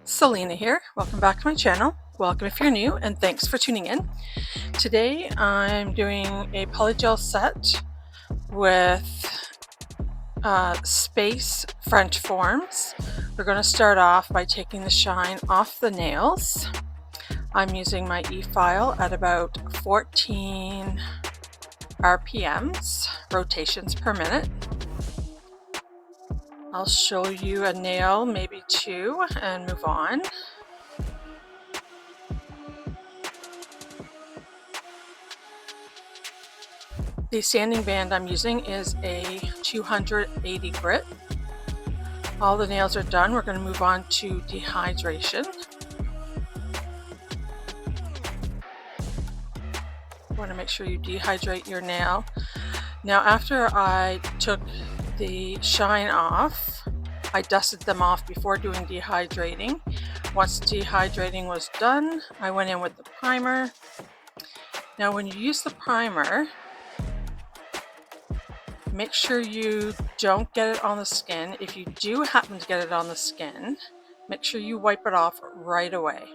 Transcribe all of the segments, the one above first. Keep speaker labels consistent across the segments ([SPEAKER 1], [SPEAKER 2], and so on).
[SPEAKER 1] Selena here. Welcome back to my channel. Welcome if you're new, and thanks for tuning in. Today I'm doing a polygel set with space French forms. We're going to start off by taking the shine off the nails. I'm using my e-file at about 14 RPMs, rotations per minute. I'll show you a nail, maybe two, and move on. The sanding band I'm using is a 280 grit. All the nails are done. We're going to move on to dehydration. You want to make sure you dehydrate your nail. Now, after I took the shine off, I dusted them off before doing dehydrating. Once dehydrating was done, I went in with the primer. Now, when you use the primer, make sure you don't get it on the skin. If you do happen to get it on the skin, make sure you wipe it off right away.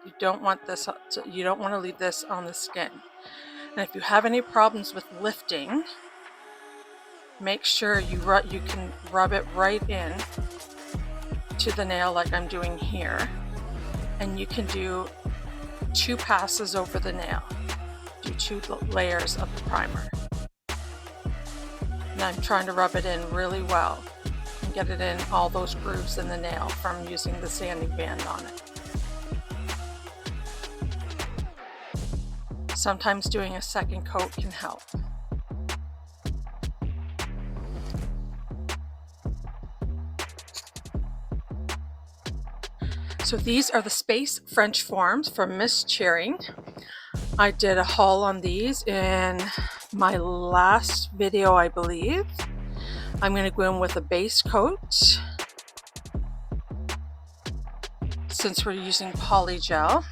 [SPEAKER 1] You don't want to leave this on the skin. And if you have any problems with lifting, make sure you can rub it right in to the nail like I'm doing here. And you can do 2 passes over the nail. Do 2 layers of the primer. And I'm trying to rub it in really well and get it in all those grooves in the nail from using the sanding band on it. Sometimes doing a second coat can help. So these are the space French forms from Miss Cheering. I did a haul on these in my last video, I believe. I'm going to go in with a base coat since we're using polygel,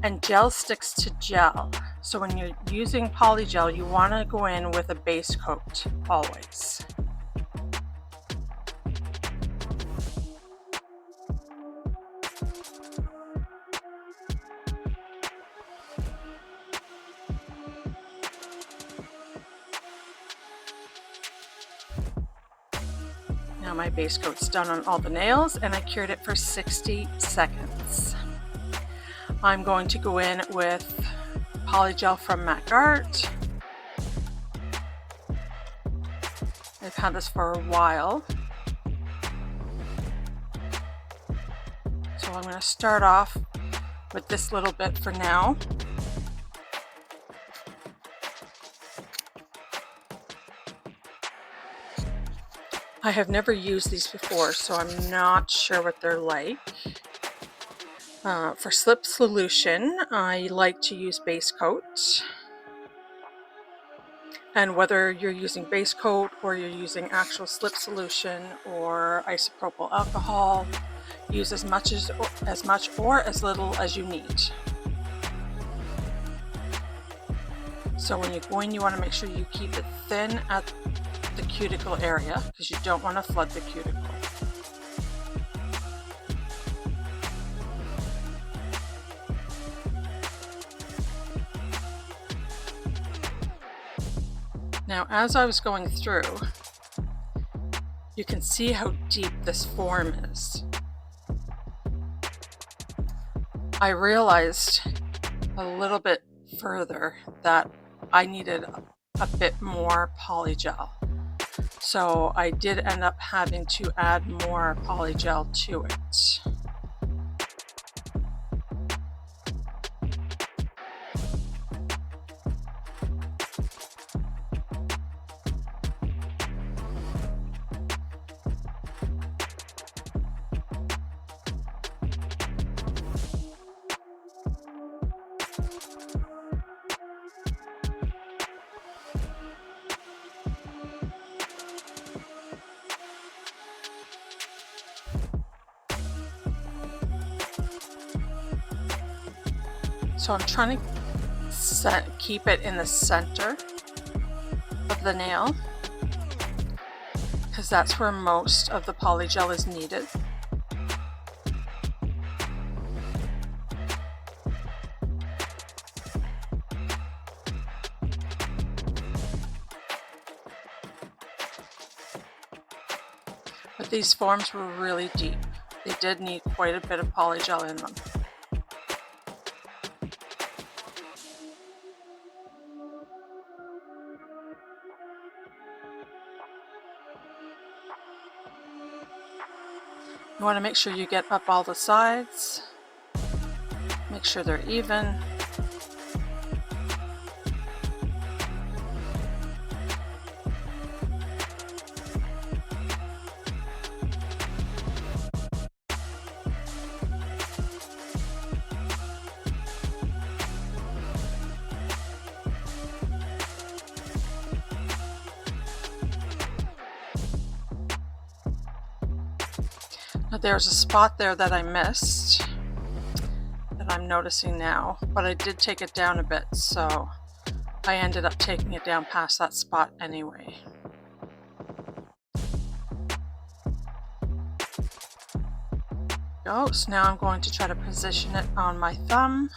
[SPEAKER 1] and gel sticks to gel. So when you're using polygel, you want to go in with a base coat always. Now my base coat's done on all the nails, and I cured it for 60 seconds. I'm going to go in with polygel from MAC Art. I've had this for a while. So I'm going to start off with this little bit for now. I have never used these before, so I'm not sure what they're like. For slip solution, I like to use base coat. And whether you're using base coat or you're using actual slip solution or isopropyl alcohol, use as much or as little as you need. So when you're going, you want to make sure you keep it thin at the cuticle area because you don't want to flood the cuticle. Now, as I was going through, you can see how deep this form is. I realized a little bit further that I needed a bit more polygel. So I did end up having to add more polygel to it. So I'm trying to keep it in the center of the nail because that's where most of the polygel is needed. But these forms were really deep. They did need quite a bit of polygel in them. You want to make sure you get up all the sides, make sure they're even. Now there's a spot there that I missed that I'm noticing now, but I did take it down a bit, so I ended up taking it down past that spot anyway. Go. So now I'm going to try to position it on my thumb.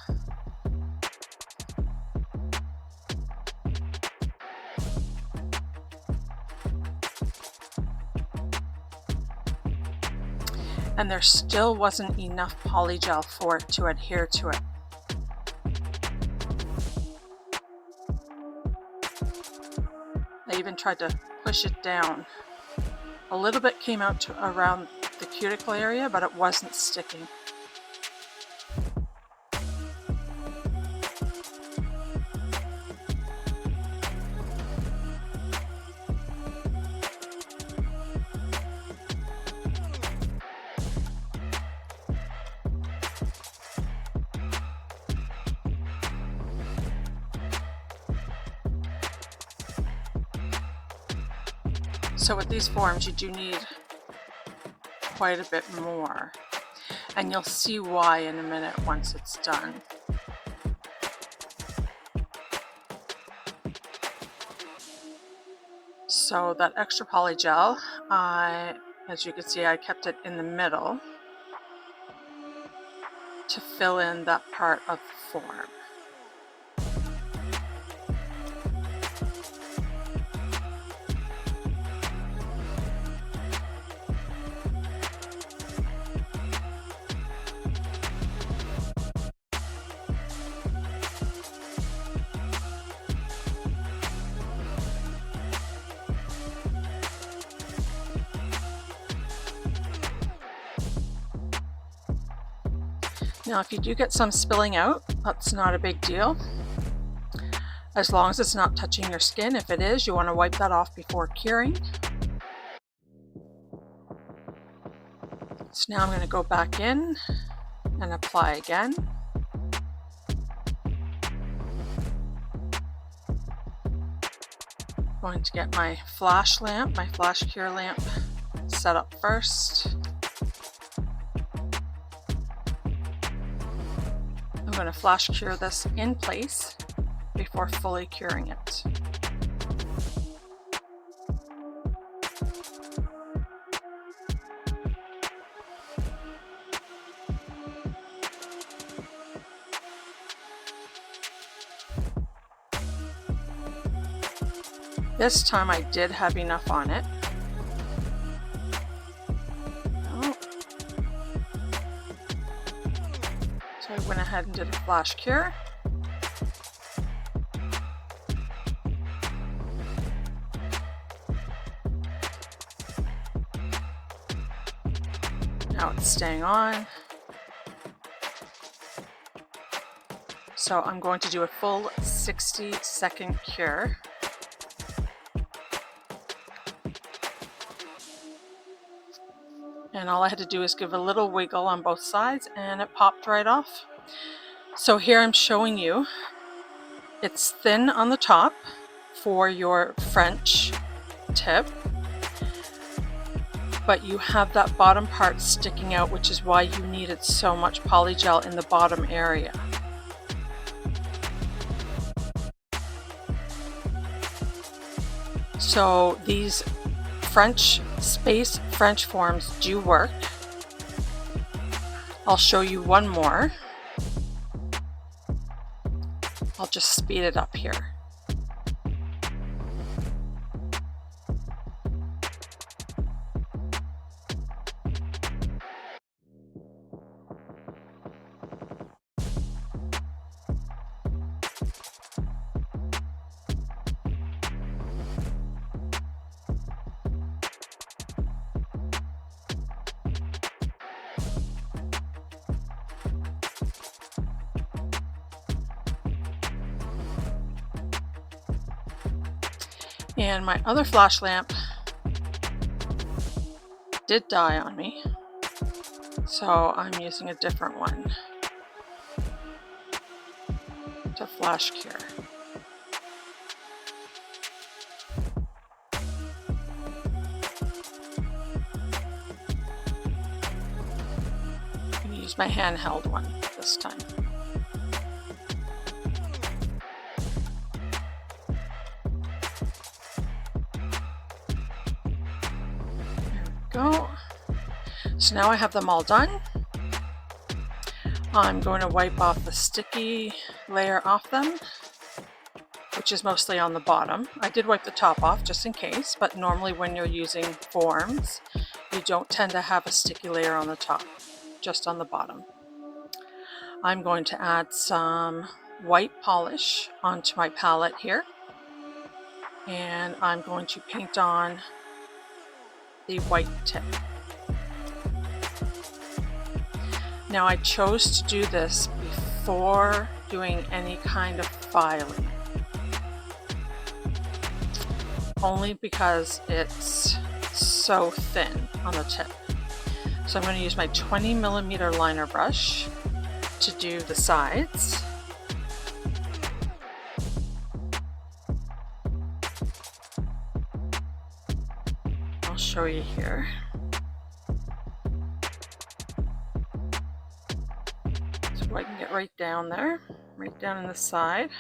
[SPEAKER 1] And there still wasn't enough polygel for it to adhere to it. I even tried to push it down. A little bit came out to around the cuticle area, but it wasn't sticking. So with these forms, you do need quite a bit more, and you'll see why in a minute once it's done. So that extra polygel, as you can see, I kept it in the middle to fill in that part of the form. Now, if you do get some spilling out, that's not a big deal, as long as it's not touching your skin. If it is, you want to wipe that off before curing. So now I'm going to go back in and apply again. I'm going to get my flash lamp, my flash cure lamp set up first. I'm going to flash cure this in place before fully curing it. This time I did have enough on it. So I went ahead and did a flash cure. Now it's staying on. So I'm going to do a full 60-second cure. And all I had to do is give a little wiggle on both sides and it popped right off. So here I'm showing you, it's thin on the top for your French tip, but you have that bottom part sticking out, which is why you needed so much polygel in the bottom area. So these French forms do work. I'll show you one more. I'll just speed it up here. And my other flash lamp did die on me, so I'm using a different one to flash cure. I'm going to use my handheld one this time. Go. So now I have them all done. I'm going to wipe off the sticky layer off them, which is mostly on the bottom. I did wipe the top off just in case, but normally when you're using forms, you don't tend to have a sticky layer on the top, just on the bottom. I'm going to add some white polish onto my palette here, and I'm going to paint on the white tip. Now I chose to do this before doing any kind of filing, only because it's so thin on the tip. So I'm going to use my 20mm liner brush to do the sides. I'll show you here. So I can get right down there, right down in the side.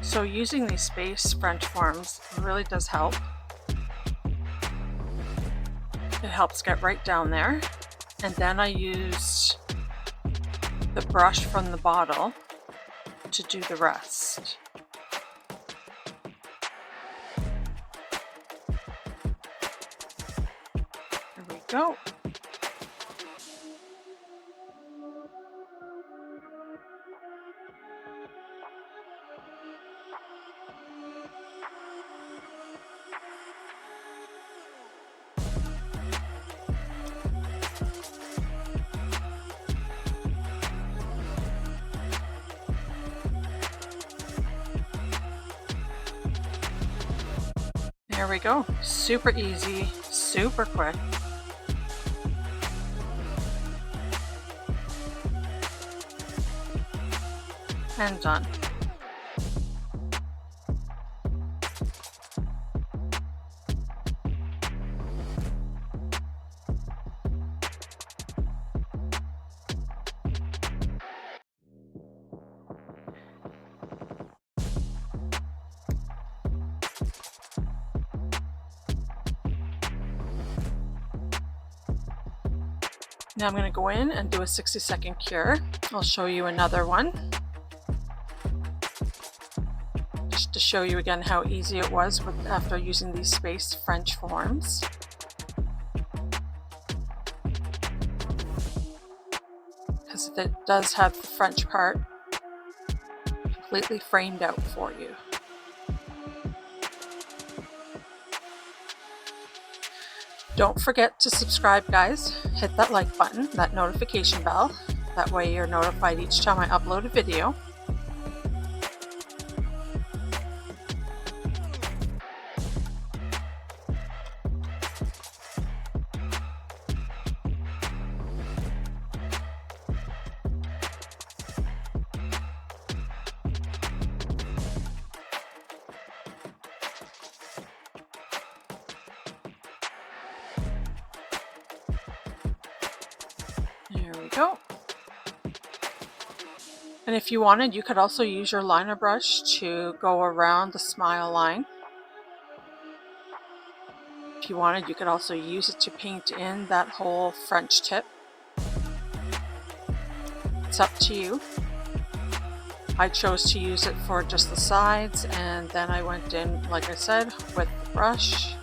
[SPEAKER 1] So using these space French forms really does help. It helps get right down there. And then I use the brush from the bottle to do the rest. There we go. There we go. Super easy, super quick. And done. Now I'm going to go in and do a 60-second cure. I'll show you another one, just to show you again how easy it was after using these space French forms. Because it does have the French part completely framed out for you. Don't forget to subscribe, guys. Hit that like button, that notification bell. That way you're notified each time I upload a video. There we go. And if you wanted, you could also use your liner brush to go around the smile line. If you wanted, you could also use it to paint in that whole French tip. It's up to you. I chose to use it for just the sides, and then I went in, like I said, with the brush.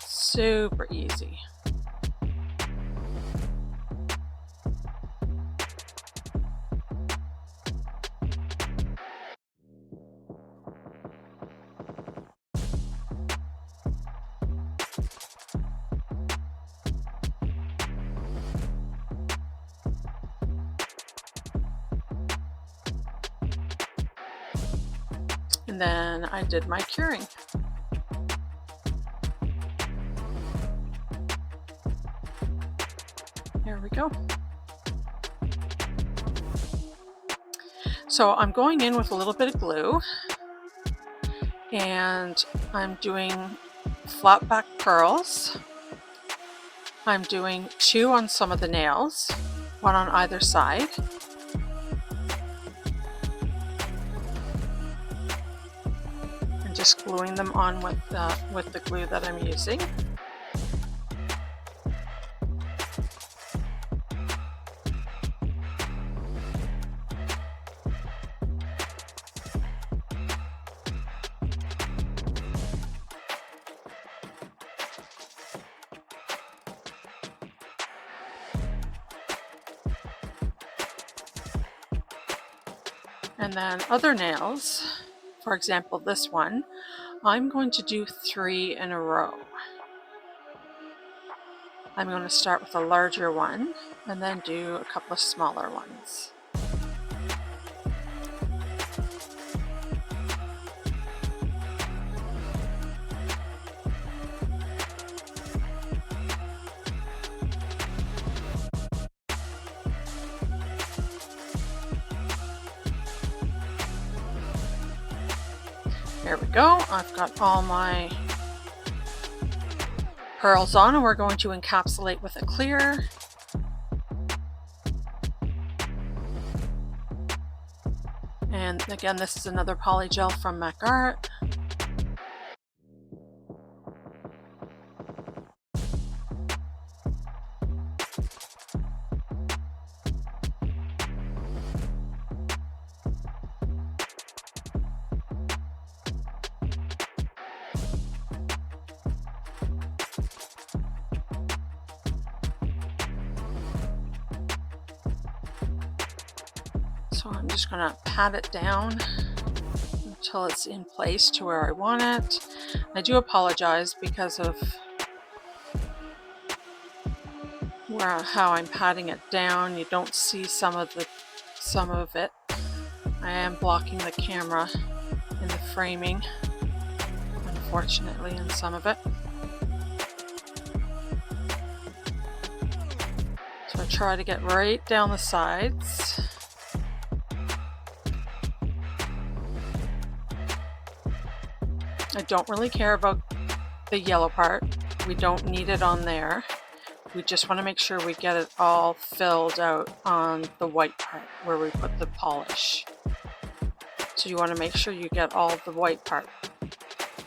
[SPEAKER 1] Super easy. And then I did my curing. There we go. So I'm going in with a little bit of glue, and I'm doing flat back pearls. I'm doing 2 on some of the nails, 1 on either side. And just gluing them on with the glue that I'm using. And then other nails, for example this one, I'm going to do 3 in a row. I'm going to start with a larger one and then do a couple of smaller ones. There we go. I've got all my pearls on, and we're going to encapsulate with a clear. And again, this is another Polygel from Mac Art. So I'm just going to pat it down until it's in place to where I want it. I do apologize because of how I'm patting it down. You don't see some of it. I am blocking the camera in the framing, unfortunately, in some of it. So I try to get right down the sides. I don't really care about the yellow part. We don't need it on there. We just want to make sure we get it all filled out on the white part where we put the polish. So you want to make sure you get all the white part.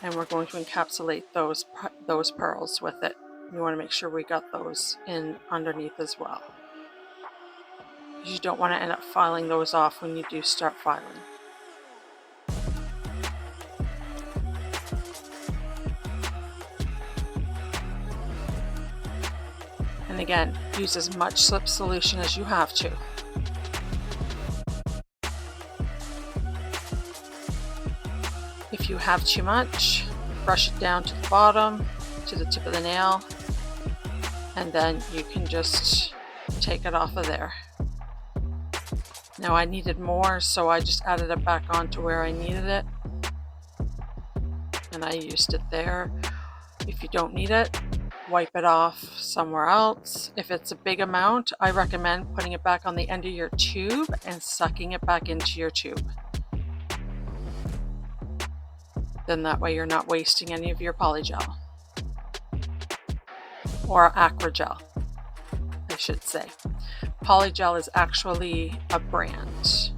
[SPEAKER 1] And we're going to encapsulate those pearls with it. You want to make sure we got those in underneath as well. You don't want to end up filing those off when you do start filing. And again, use as much slip solution as you have to. If you have too much, brush it down to the bottom, to the tip of the nail, and then you can just take it off of there. Now I needed more, so I just added it back on to where I needed it. And I used it there. If you don't need it, wipe it off somewhere else. If it's a big amount, I recommend putting it back on the end of your tube and sucking it back into your tube. Then that way you're not wasting any of your Polygel. Or Acrygel, I should say. Polygel is actually a brand.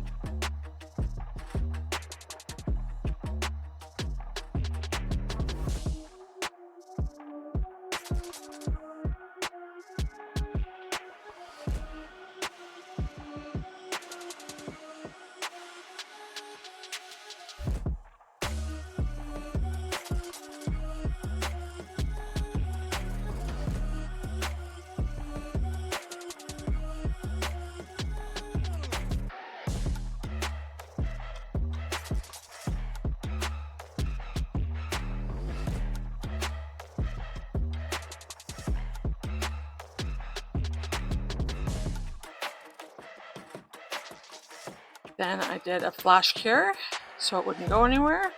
[SPEAKER 1] Then I did a flash cure so it wouldn't go anywhere.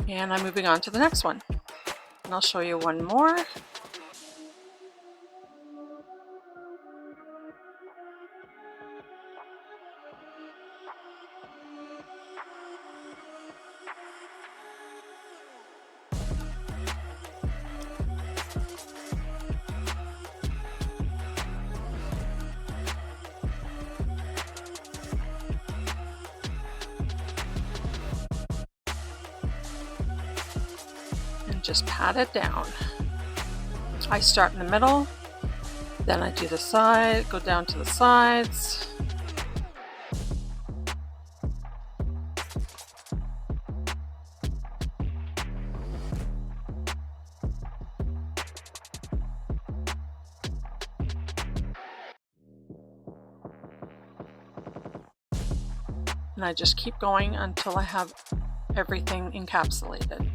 [SPEAKER 1] And I'm moving on to the next one. And I'll show you one more. Just pat it down. I start in the middle, then I do the side, go down to the sides. And I just keep going until I have everything encapsulated.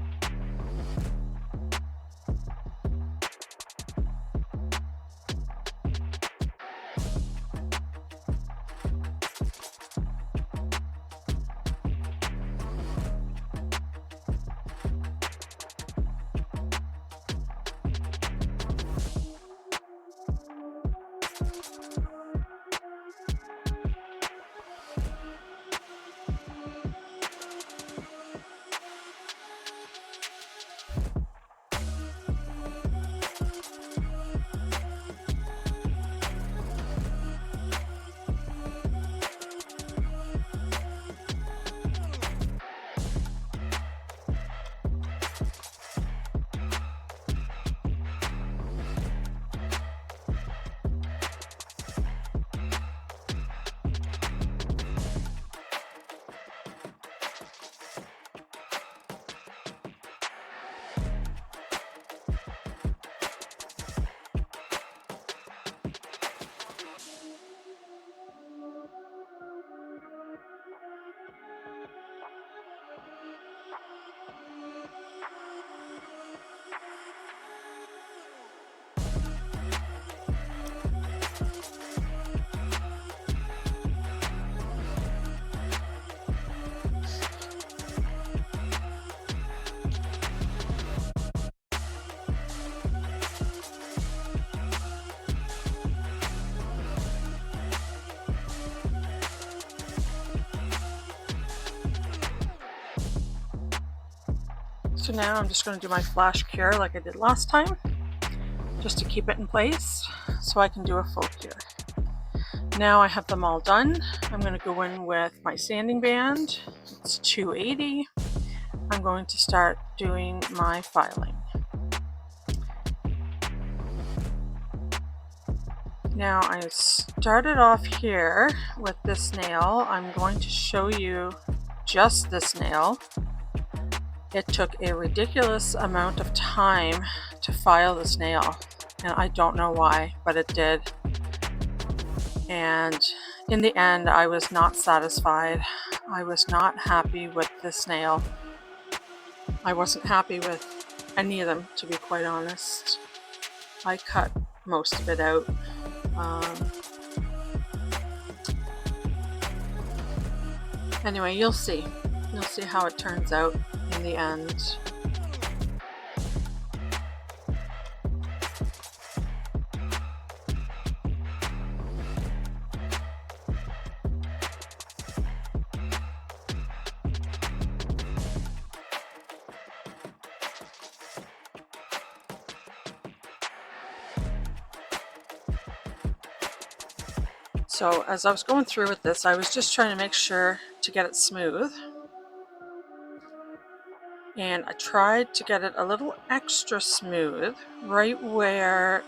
[SPEAKER 1] So now I'm just going to do my flash cure like I did last time, just to keep it in place so I can do a full cure. Now I have them all done. I'm going to go in with my sanding band. It's 280. I'm going to start doing my filing. Now I started off here with this nail. I'm going to show you just this nail. It took a ridiculous amount of time to file this nail, and I don't know why, but it did. And in the end, I was not satisfied. I was not happy with this nail. I wasn't happy with any of them, to be quite honest. I cut most of it out. Anyway, you'll see. You'll see how it turns out in the end. So as I was going through with this, I was just trying to make sure to get it smooth. And I tried to get it a little extra smooth right where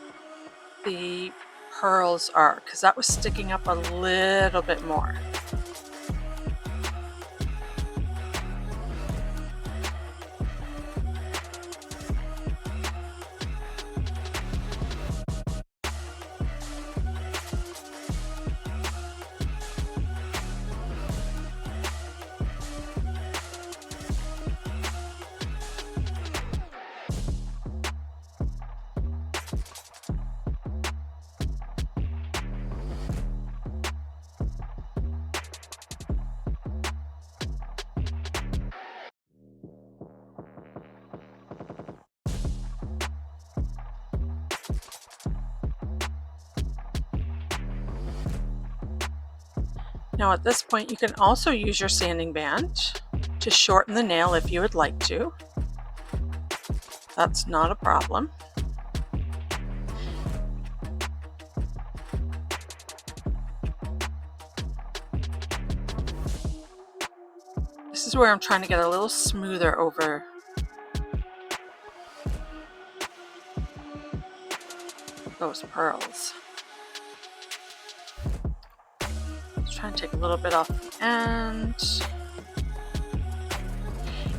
[SPEAKER 1] the pearls are, because that was sticking up a little bit more. Now at this point, you can also use your sanding band to shorten the nail if you would like to. That's not a problem. This is where I'm trying to get a little smoother over those pearls. Just trying to take a little bit off the end.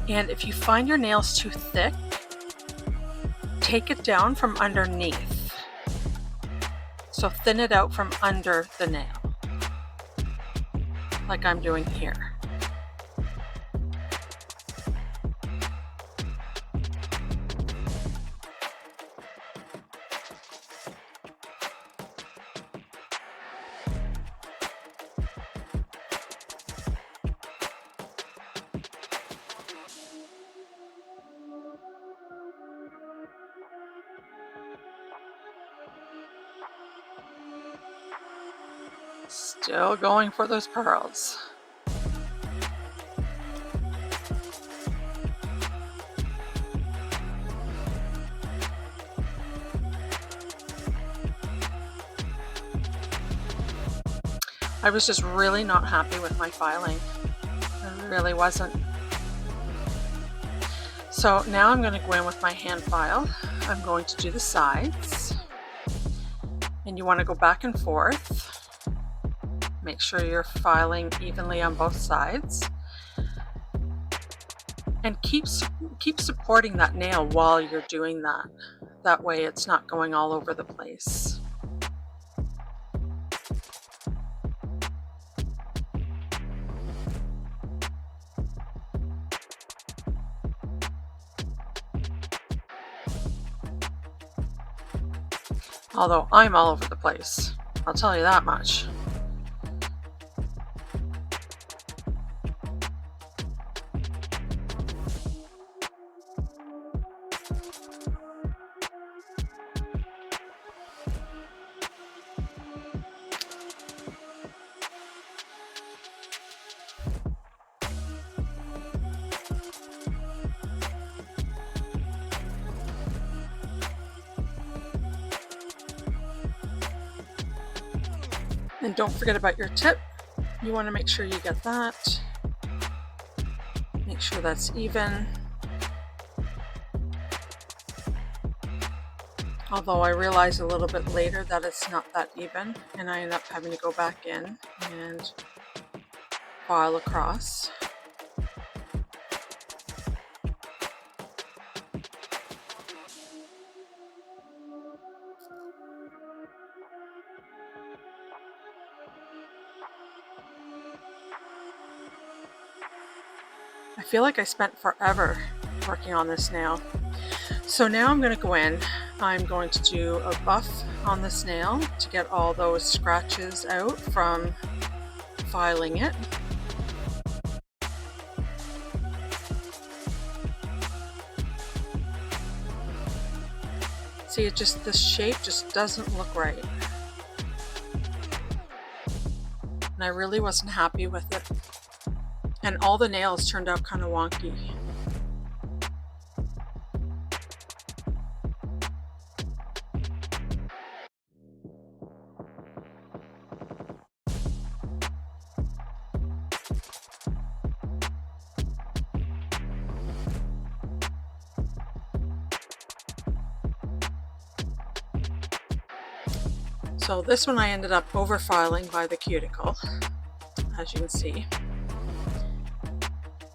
[SPEAKER 1] And if you find your nails too thick, take it down from underneath. So thin it out from under the nail, like I'm doing here. Still going for those pearls. I was just really not happy with my filing. I really wasn't. So now I'm going to go in with my hand file. I'm going to do the sides. And you want to go back and forth. Make sure you're filing evenly on both sides. And keep supporting that nail while you're doing that. That way it's not going all over the place. Although I'm all over the place, I'll tell you that much. And don't forget about your tip. You want to make sure you get that. Make sure that's even. Although I realized a little bit later that it's not that even, and I end up having to go back in and file across. I feel like I spent forever working on this nail. So now I'm going to go in. I'm going to do a buff on this nail to get all those scratches out from filing it. See, this shape just doesn't look right. And I really wasn't happy with it. And all the nails turned out kind of wonky. So this one I ended up over filing by the cuticle, as you can see.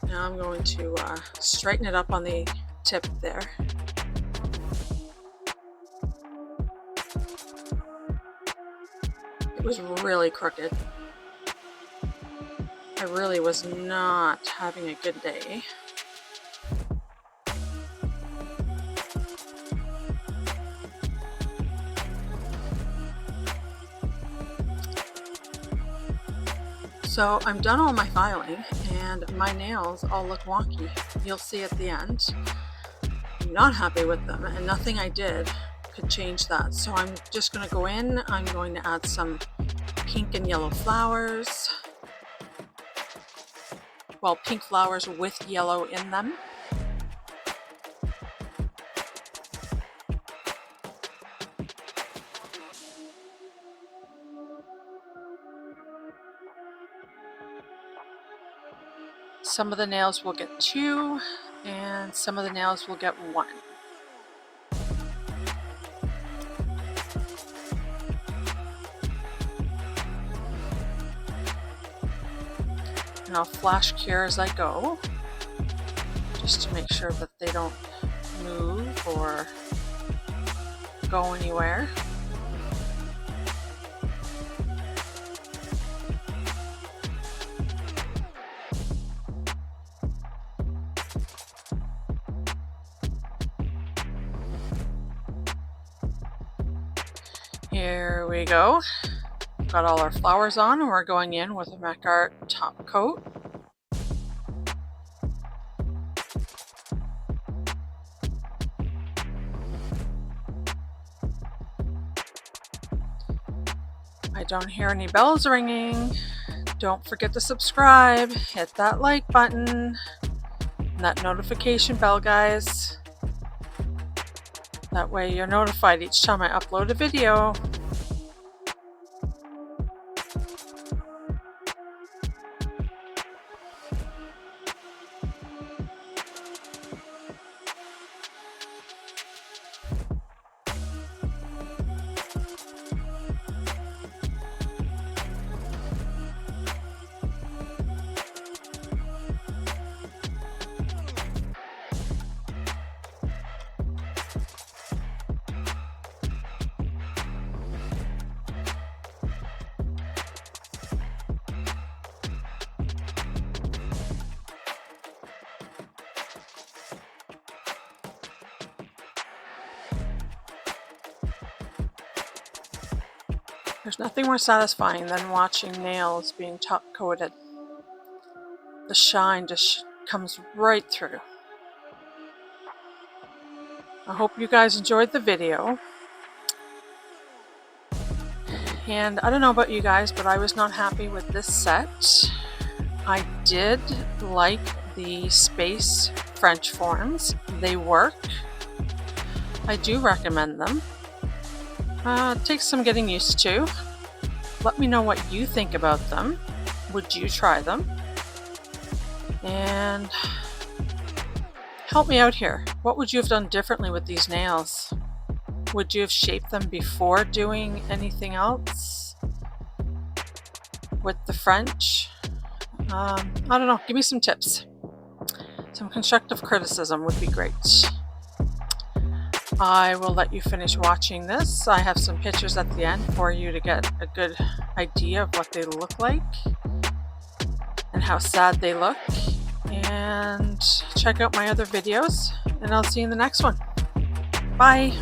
[SPEAKER 1] Now I'm going to straighten it up on the tip there. It was really crooked. I really was not having a good day. So I'm done all my filing and my nails all look wonky. You'll see at the end. I'm not happy with them and nothing I did could change that. So I'm just going to go in, I'm going to add some pink and yellow flowers. Well, pink flowers with yellow in them. Some of the nails will get 2 and some of the nails will get 1. And I'll flash cure as I go, just to make sure that they don't move or go anywhere. Here we go. Got all our flowers on and we're going in with a Mac Art top coat. I don't hear any bells ringing. Don't forget to subscribe, hit that like button, and that notification bell, guys. That way you're notified each time I upload a video. There's nothing more satisfying than watching nails being top coated. The shine just comes right through. I hope you guys enjoyed the video. And I don't know about you guys, but I was not happy with this set. I did like the space French forms. They work. I do recommend them. It takes some getting used to. Let me know what you think about them. Would you try them? And help me out here. What would you have done differently with these nails? Would you have shaped them before doing anything else with the French? I don't know. Give me some tips. Some constructive criticism would be great. I will let you finish watching this. I have some pictures at the end for you to get a good idea of what they look like and how sad they look. And check out my other videos, and I'll see you in the next one. Bye!